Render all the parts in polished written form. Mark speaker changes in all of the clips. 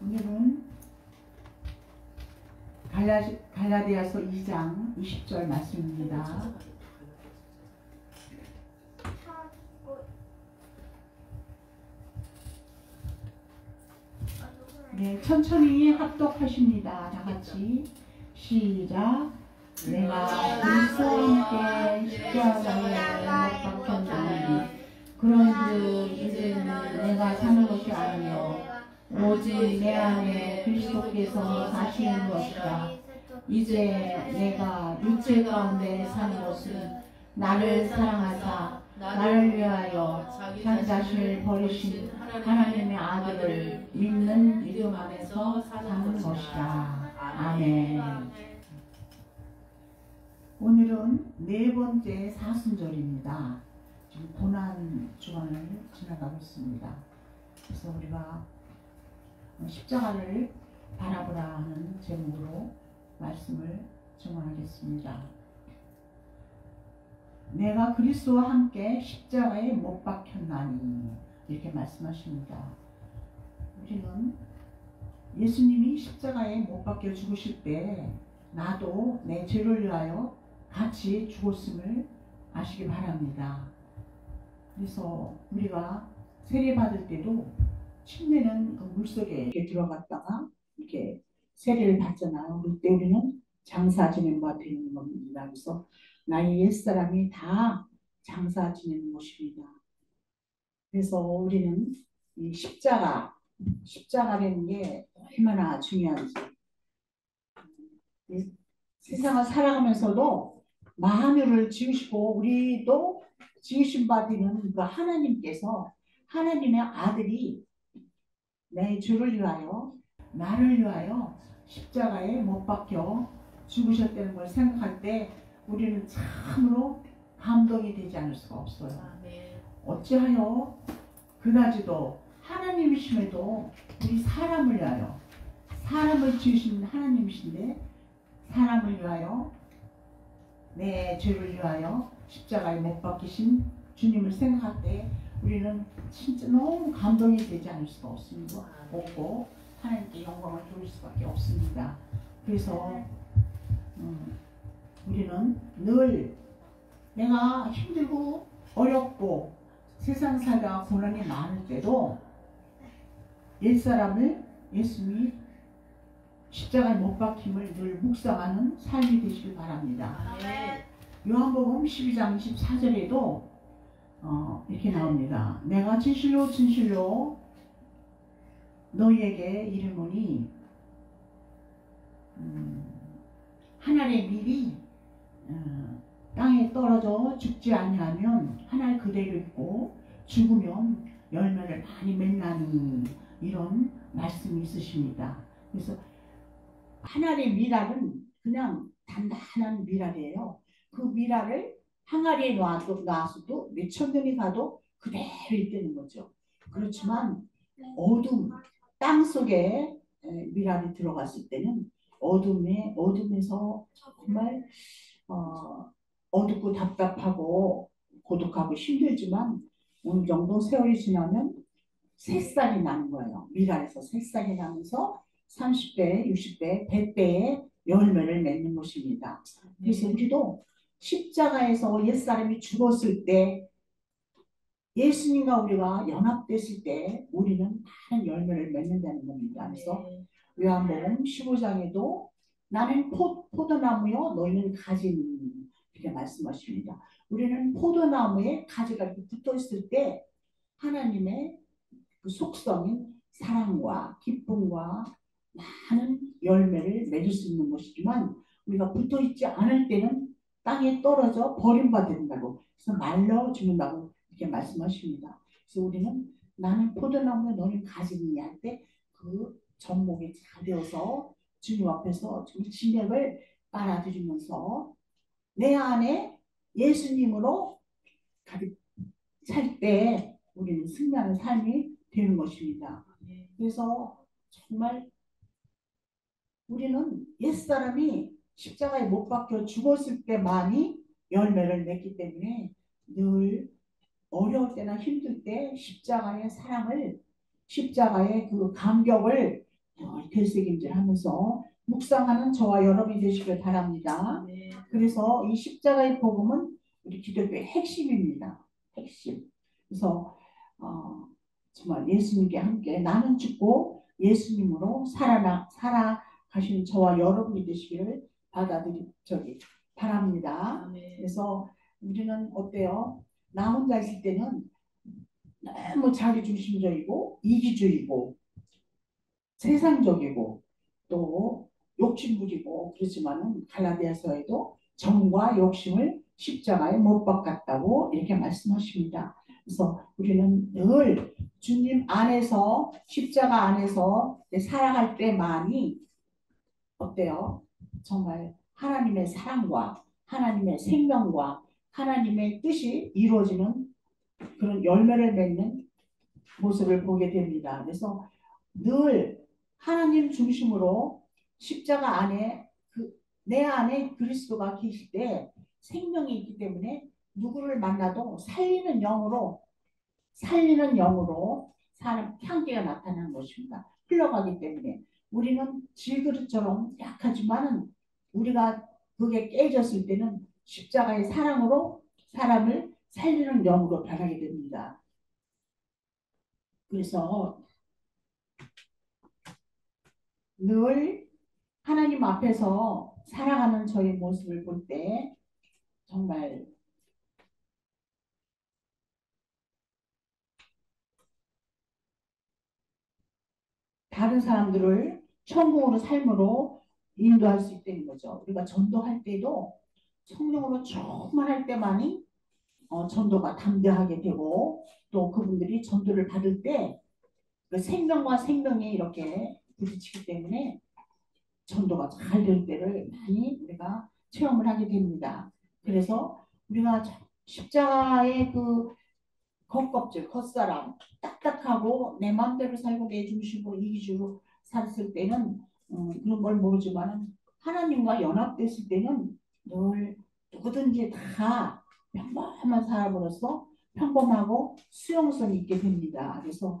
Speaker 1: 오늘은 갈라디아서 2장 20절 말씀입니다. 네, 천천히 합독하십니다. 다 같이 시작. 내가 그리스도와 함께 십자가에 못 박혔나니 그런즉 이제는 내가 사는 것이 아니요 오직 내 안에 그리스도께서 사시는 것이라. 이제 내가 육체 가운데 사는 것은 나를 사랑하사 나를 위하여 자기 자신을 버리신 하나님의 아들을 믿는 믿음 안에서 사는 것이라. 아멘. 오늘은 네 번째 사순절입니다. 지금 고난 주간을 지나가고 있습니다. 그래서 우리가 십자가를 바라보라 하는 제목으로 말씀을 증언하겠습니다. 내가 그리스도와 함께 십자가에 못 박혔나니 이렇게 말씀하십니다. 우리는 예수님이 십자가에 못 박혀 죽으실 때 나도 내 죄를 위하여 같이 죽었음을 아시기 바랍니다. 그래서 우리가 세례받을 때도 침례는 그 물속에 이렇게 들어갔다가 이렇게 세례를 받잖아요. 그때 우리는 장사 지낸 바 되는 겁니다. 그래서 나의 옛사람이 다 장사 지내는 것입니다. 그래서 우리는 이 십자가라는 게 얼마나 중요한지, 세상을 살아가면서도 만유를 지으시고 우리도 지으신 바 되는 그 하나님께서, 하나님의 아들이 내 죄를 위하여 나를 위하여 십자가에 못 박혀 죽으셨다는 걸 생각할 때 우리는 참으로 감동이 되지 않을 수가 없어요. 어찌하여 그다지도 하나님이심에도 우리 사람을 위하여, 사람을 지으신 하나님이신데 사람을 위하여, 내 죄를 위하여 십자가에 못 박히신 주님을 생각할 때 우리는 진짜 너무 감동이 되지 않을 수가 없고 하나님께 영광을 돌릴 수밖에 없습니다. 그래서 우리는 늘 내가 힘들고 어렵고 세상 살다가 고난이 많을 때도 옛사람을, 예수님이 십자가에 못 박힘을 늘 묵상하는 삶이 되시길 바랍니다. 요한복음 12장 24절에도 이렇게 나옵니다. 내가 진실로 진실로 너희에게 이르노니 한 알의 밀이 땅에 떨어져 죽지 아니하면 한 알 그대로 있고 죽으면 열매를 많이 맺나니, 이런 말씀이 있으십니다. 그래서 한 알의 밀알은 그냥 단단한 밀알이에요. 그 밀알을 항아리에 놔서도 몇천 년이 가도 그대로 있다는 거죠. 그렇지만 어둠, 땅 속에 밀알이 들어갔을 때는 어둠에서 정말 어둡고 답답하고 고독하고 힘들지만 어느 정도 세월이 지나면 새싹이 나는 거예요. 밀알에서 새싹이 나면서 30배, 60배, 100배의 열매를 맺는 것입니다. 그래서 우리도 십자가에서 옛사람이 죽었을 때, 예수님과 우리가 연합됐을 때 우리는 많은 열매를 맺는다는 겁니다. 그래서 요한복음 15장에도 나는 포도나무요 너희는 가지니, 이렇게 말씀하십니다. 우리는 포도나무에 가지가 이렇게 붙어 있을 때 하나님의 그 속성인 사랑과 기쁨과 많은 열매를 맺을 수 있는 것이지만, 우리가 붙어 있지 않을 때는 땅에 떨어져 버림받는다고, 그래서 말라 죽는다고 이렇게 말씀하십니다. 그래서 우리는 나는 포도나무에 너는 가지니 할 때 그 접목이 잘 되어서 주님 앞에서 진액을 빨아들이면서 내 안에 예수님으로 가득 찰 때 우리는 승리하는 삶이 되는 것입니다. 그래서 정말 우리는 옛사람이 십자가에 못 박혀 죽었을 때만이 열매를 맺기 때문에 늘 어려울 때나 힘들 때 십자가의 사랑을, 십자가의 그 감격을 되새김질하면서 묵상하는 저와 여러분이 되시길 바랍니다. 그래서 이 십자가의 복음은 우리 기독교의 핵심입니다. 핵심. 그래서 정말 예수님께 함께 나는 죽고 예수님으로 살아가신 저와 여러분이 되시기를 바랍니다. 그래서 우리는 어때요? 나 혼자 있을 때는 너무 자기중심적이고 이기주의고 세상적이고 또 욕심부리고 그렇지만은 갈라디아서에도 정과 욕심을 십자가에 못 박았다고 이렇게 말씀하십니다. 그래서 우리는 늘 주님 안에서 십자가 안에서 살아갈 때만이 어때요? 정말 하나님의 사랑과 하나님의 생명과 하나님의 뜻이 이루어지는 그런 열매를 맺는 모습을 보게 됩니다. 그래서 늘 하나님 중심으로 십자가 안에 내 안에 그리스도가 계실 때 생명이 있기 때문에 누구를 만나도 살리는 영으로 사람 향기가 나타나는 것입니다. 흘러가기 때문에 우리는 질그릇처럼 약하지만은 우리가 그게 깨졌을 때는 십자가의 사랑으로 사람을 살리는 영으로 변하게 됩니다. 그래서 늘 하나님 앞에서 살아가는 저의 모습을 볼 때 정말 다른 사람들을 천국으로 삶으로 인도할 수 있다는 거죠. 우리가 전도할 때도 성령으로 충만할 때만이 전도가 담대하게 되고 또 그분들이 전도를 받을 때 그 생명과 생명이 이렇게 부딪히기 때문에 전도가 잘 될 때를 많이 우리가 체험을 하게 됩니다. 그래서 우리가 십자가의 그 겉껍질, 겉사람, 딱딱하고 내 마음대로 살고 내 중심으로 이기주로 살았을 때는 그런 걸 모르지만 하나님과 연합됐을 때는 늘 누구든지 다 평범한 사람으로서 평범하고 수용성이 있게 됩니다. 그래서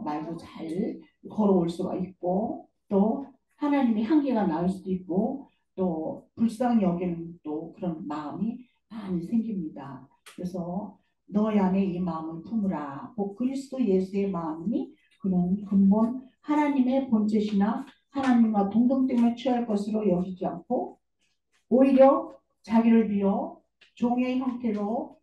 Speaker 1: 말도 잘 걸어올 수가 있고 또 하나님의 향기가 나올 수도 있고 또 불쌍히 여기는 또 그런 마음이 많이 생깁니다. 그래서 너희 안에 이 마음을 품으라. 곧 그리스도 예수의 마음이 그는 근본 하나님의 본체시나 하나님과 동등됨을 취할 것으로 여기지 않고 오히려 자기를 비워 종의 형태로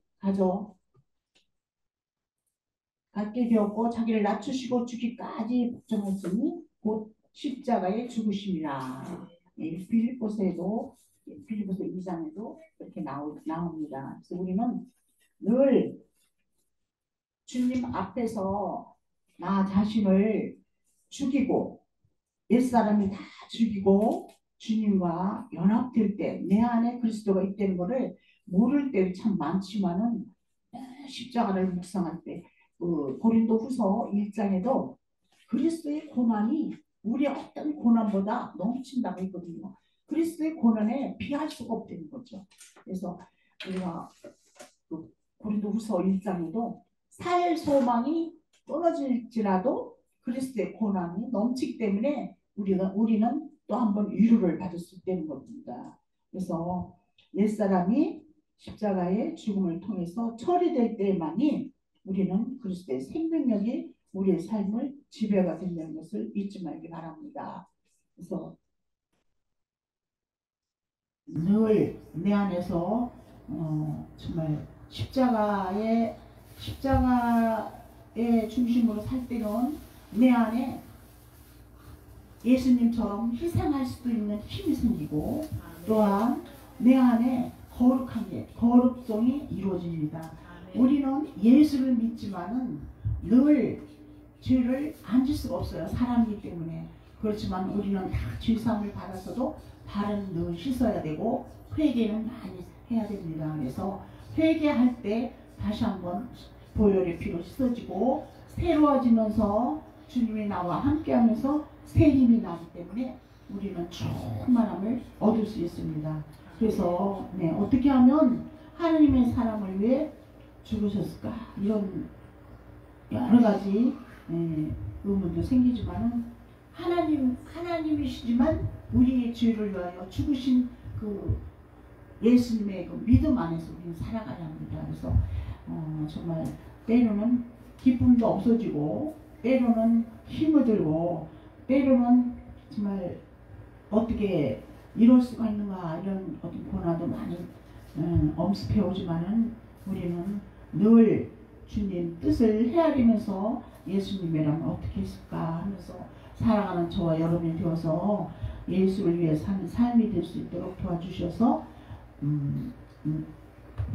Speaker 1: 갖게 되었고 자기를 낮추시고 죽기까지 복종하시니 곧 십자가의 죽으심이라. 빌립보서 2장에도 이렇게 나옵니다. 그래서 우리는 늘 주님 앞에서 나 자신을 죽이고 옛사람이 다 죽이고 주님과 연합될 때 내 안에 그리스도가 있다는 것을 모를 때도 참 많지만은 십자가를 묵상할 때 고린도후서 1장에도 그리스도의 고난이 우리의 어떤 고난보다 넘친다고 했거든요. 그리스도의 고난에 비할 수가 없다는 거죠. 그래서 우리가 고린도후서 1장에도 살 소망이 끊어질지라도 그리스도의 고난이 넘치기 때문에 우리는 또 한 번 위로를 받을 수 있다는 겁니다. 그래서 옛사람이 십자가의 죽음을 통해서 처리될 때만이 우리는 그리스도의 생명력이 우리의 삶을 지배가 된다는 것을 잊지 말기 바랍니다. 그래서 늘 내 안에서 정말 십자가의 중심으로 살 때는 내 안에 예수님처럼 희생할 수도 있는 힘이 생기고 또한 내 안에 거룩성이 이루어집니다. 우리는 예수를 믿지만은 늘 죄를 안 질 수가 없어요. 사람이기 때문에. 그렇지만 우리는 다 죄사함을 받았어도 발은 늘 씻어야 되고 회개는 많이 해야 됩니다. 그래서 회개할 때 다시 한번 보혈의 피로 씻어지고 새로워지면서 주님이 나와 함께하면서 새 힘이 나기 때문에 우리는 충만함을 얻을 수 있습니다. 그래서 어떻게 하면 하나님의 사랑을 위해 죽으셨을까 이런 여러 가지 의문도 생기지만은 하나님이시지만 우리의 죄를 위하여 죽으신 그 예수님의 그 믿음 안에서 우리는 살아가야 합니다. 그래서 정말 때로는 기쁨도 없어지고, 때로는 힘을 들고, 때로는 정말 어떻게 이럴 수가 있는가, 이런 어떤 고난도 많이 엄습해 오지만은 우리는 늘 주님 뜻을 헤아리면서 예수님이라면 어떻게 했을까 하면서 살아가는 저와 여러분이 되어서 예수를 위해 사는 삶이 될 수 있도록 도와주셔서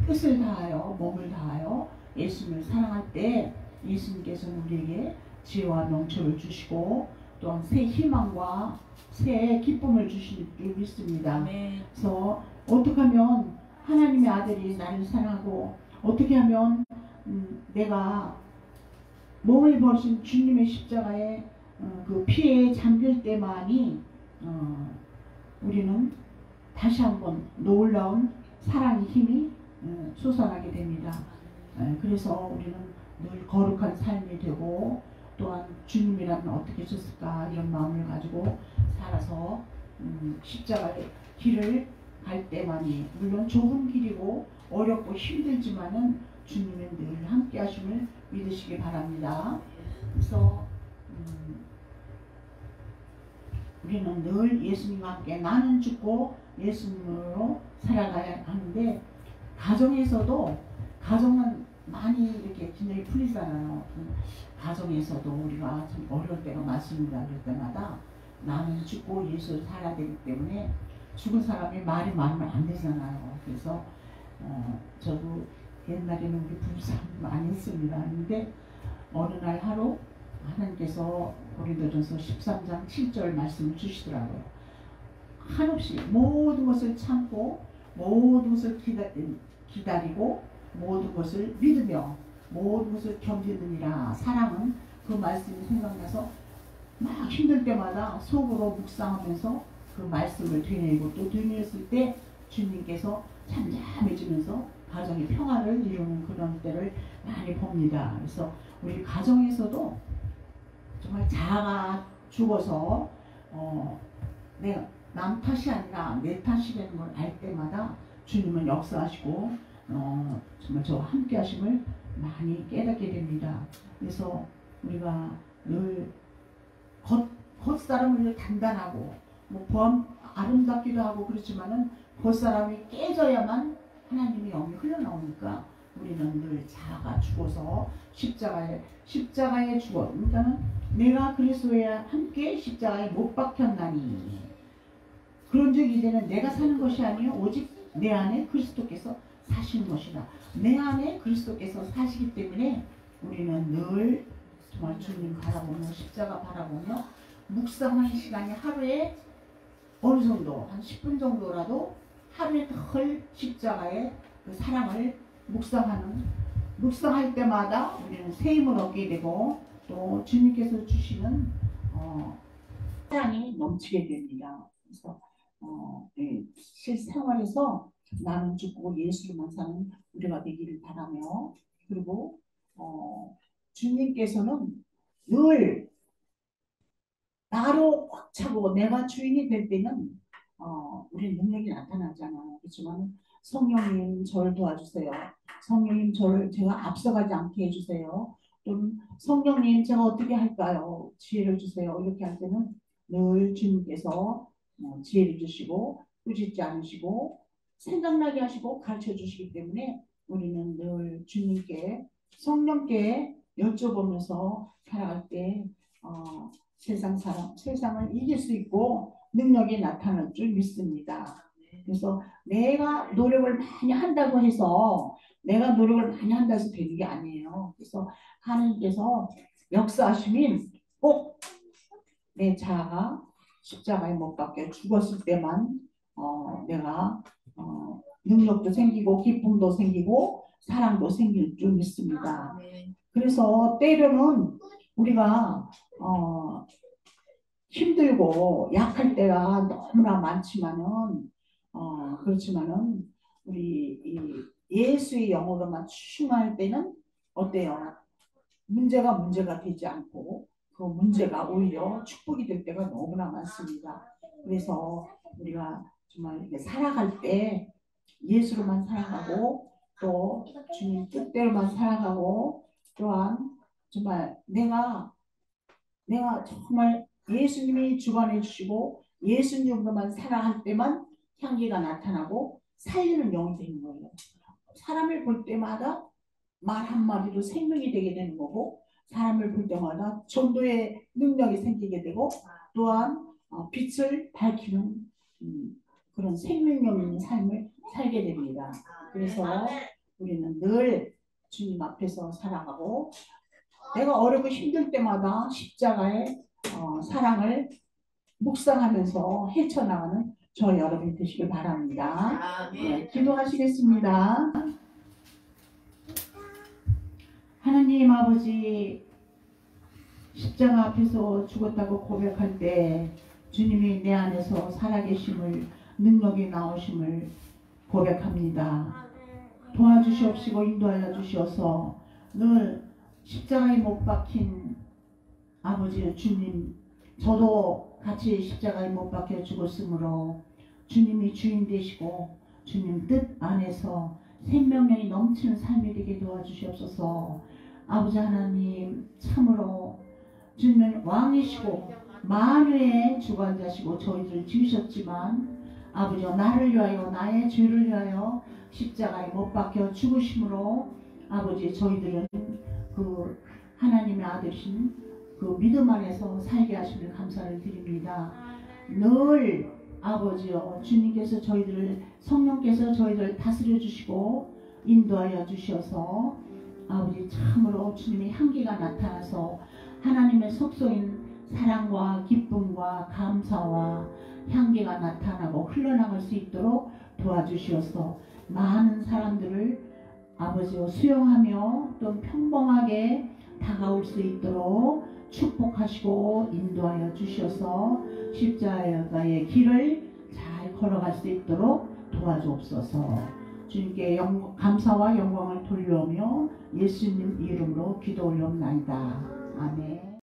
Speaker 1: 뜻을 다하여 몸을 다하여 예수님을 사랑할 때 예수님께서는 우리에게 지혜와 명철을 주시고 또한 새 희망과 새 기쁨을 주실 줄 믿습니다. 네. 그래서 어떻게 하면 하나님의 아들이 나를 사랑하고, 어떻게 하면 내가 몸을 버신 주님의 십자가에 그 피에 잠길 때만이 우리는 다시 한번 놀라운 사랑의 힘이 솟아나게 됩니다. 그래서 우리는 늘 거룩한 삶이 되고, 또한 주님이라면 어떻게 하셨을까 이런 마음을 가지고 살아서 십자가의 길을 갈 때만이, 물론 좁은 길이고 어렵고 힘들지만은 주님은 늘 함께 하심을 믿으시기 바랍니다. 그래서 우리는 늘 예수님과 함께 나는 죽고 예수님으로 살아가야 하는데, 가정은 많이 이렇게 균형이 풀리잖아요. 가정에서도 우리가 좀 어려울 때가 많습니다. 그럴 때마다 나는 죽고 예수를 살아야 되기 때문에 죽은 사람이 말이 많으면 안 되잖아요. 그래서 저도 옛날에는 우리 부부싸움 많이 했습니다. 근데 어느 날 하루 하나님께서 고린도전서 13장 7절 말씀을 주시더라고요. 한없이 모든 것을 참고 모든 것을 기다리고 모든 것을 믿으며 모든 것을 견디느니라. 사랑은 그 말씀이 생각나서 막 힘들 때마다 속으로 묵상하면서 그 말씀을 되뇌이고 또 되뇌었을 때 주님께서 잠잠해지면서 가정의 평화를 이루는 그런 때를 많이 봅니다. 그래서 우리 가정에서도 정말 자아가 죽어서 내가 남 탓이 아니라 내 탓이라는 걸 알 때마다 주님은 역사하시고 정말 저와 함께 하심을 많이 깨닫게 됩니다. 그래서 우리가 늘 겉사람은 단단하고 보험 아름답기도 하고 그렇지만은 겉사람이 깨져야만 하나님의 영이 흘러나오니까 우리는 늘 자아가 죽어서 십자가에 죽어. 그러니까는 내가 그리스도에 함께 십자가에 못 박혔나니, 그런즉 이제는 내가 사는 것이 아니요 오직 내 안에 그리스도께서 사시는 것이다. 내 안에 그리스도께서 사시기 때문에 우리는 늘 정말 주님 바라보며 십자가 바라보며 묵상하는 시간이 하루에 어느 정도 한 10분 정도라도 하루에 덜 십자가의 그 사랑을 묵상할 때마다 우리는 새 힘을 얻게 되고 또 주님께서 주시는 사랑이 넘치게 됩니다. 그래서 실생활에서 나는 죽고 예수만 사는 우리가 되기를 바라며, 그리고 주님께서는 늘 나로 꽉 차고 내가 주인이 될 때는 우리 능력이 나타나잖아요. 그렇지만 성령님 저를 도와주세요. 성령님 저를 제가 앞서가지 않게 해주세요. 또는 성령님 제가 어떻게 할까요? 지혜를 주세요. 이렇게 할 때는 늘 주님께서 지혜를 주시고 꾸짖지 않으시고 생각나게 하시고 가르쳐 주시기 때문에 우리는 늘 주님께 성령께 여쭤보면서 살아갈 때 세상을 이길 수 있고 능력이 나타날 줄 믿습니다. 그래서 내가 노력을 많이 한다고 해서 되는 게 아니에요. 그래서 하나님께서 역사하시면 꼭 내 자아가 십자가에 못 박혀 죽었을 때만 내가 능력도 생기고 기쁨도 생기고 사랑도 생길 줄 믿습니다. 그래서 때로는 우리가 힘들고 약할 때가 너무나 많지만은 그렇지만은 우리 예수의 영으로만 충만할 때는 어때요? 문제가 되지 않고 그 문제가 오히려 축복이 될 때가 너무나 많습니다. 그래서 우리가 정말 이렇게 살아갈 때 예수로만 살아가고 또 주님 뜻대로만 살아가고 또한 정말 내가 정말 예수님이 주관해 주시고 예수님으로만 살아갈 때만 향기가 나타나고 살리는 영이 되는 거예요. 사람을 볼 때마다 말 한마디도 생명이 되게 되는 거고 사람을 볼 때마다 전도의 능력이 생기게 되고 또한 빛을 밝히는 그런 생명력 있는 삶을 살게 됩니다. 그래서 우리는 늘 주님 앞에서 살아가고 내가 어렵고 힘들 때마다 십자가의 사랑을 묵상하면서 헤쳐나가는 저 여러분이 되시길 바랍니다. 네, 기도하시겠습니다. 하나님 아버지, 십자가 앞에서 죽었다고 고백할 때 주님이 내 안에서 살아계심을, 능력이 나오심을 고백합니다. 도와주시옵시고 인도하여 주시어서 늘 십자가에 못 박힌 아버지 주님, 저도 같이 십자가에 못 박혀 죽었으므로 주님이 주인 되시고 주님 뜻 안에서 생명력이 넘치는 삶이 되게 도와주시옵소서. 아버지 하나님, 참으로 주님은 왕이시고 만유의 주관자시고 저희를 지으셨지만 아버지여, 나를 위하여 나의 죄를 위하여 십자가에 못 박혀 죽으심으로 아버지 저희들은 그 하나님의 아들이신 그 믿음 안에서 살게 하심을 감사를 드립니다. 늘 아버지여, 주님께서 저희들을, 성령께서 저희들을 다스려 주시고 인도하여 주셔서 아버지 참으로 주님의 향기가 나타나서 하나님의 속소인 사랑과 기쁨과 감사와 향기가 나타나고 흘러나갈 수 있도록 도와주시어서 많은 사람들을 아버지와 수용하며 또 평범하게 다가올 수 있도록 축복하시고 인도하여 주셔서 십자가의 길을 잘 걸어갈 수 있도록 도와주옵소서. 주님께 감사와 영광을 돌려오며 예수님 이름으로 기도 올려옵나이다. 아멘.